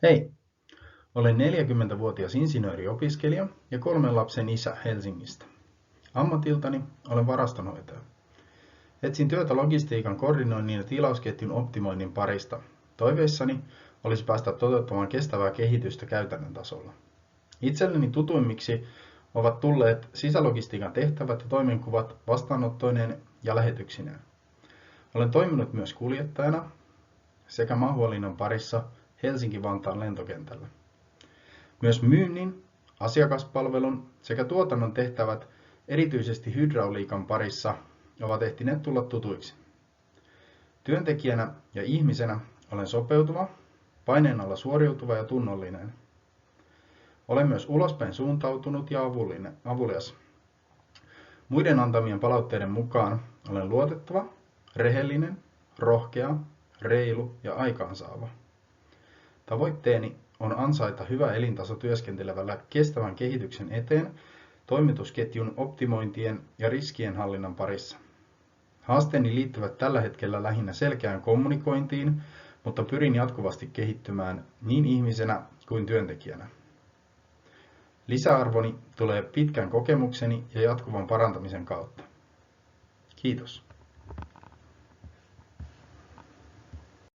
Hei, olen 40-vuotias insinööriopiskelija ja 3 lapsen isä Helsingistä. Ammatiltani olen varastonoitaja. Etsin työtä logistiikan koordinoinnin ja tilausketjun optimoinnin parista. Toiveissani olisi päästä toteuttamaan kestävää kehitystä käytännön tasolla. Itselleni tutuimmiksi ovat tulleet sisälogistiikan tehtävät ja toimenkuvat vastaanottoineen ja lähetyksineen. Olen toiminut myös kuljettajana sekä mahuolinnan parissa Helsinki-Vantaan lentokentällä. Myös myynnin, asiakaspalvelun sekä tuotannon tehtävät erityisesti hydrauliikan parissa ovat ehtineet tulla tutuiksi. Työntekijänä ja ihmisenä olen sopeutuva, paineen alla suoriutuva ja tunnollinen. Olen myös ulospäin suuntautunut ja avulias. Muiden antamien palautteiden mukaan olen luotettava, rehellinen, rohkea, reilu ja aikaansaava. Tavoitteeni on ansaita hyvä elintaso työskentelevällä kestävän kehityksen eteen toimitusketjun optimointien ja riskienhallinnan parissa. Haasteeni liittyvät tällä hetkellä lähinnä selkeään kommunikointiin, mutta pyrin jatkuvasti kehittymään niin ihmisenä kuin työntekijänä. Lisäarvoni tulee pitkän kokemukseni ja jatkuvan parantamisen kautta. Kiitos.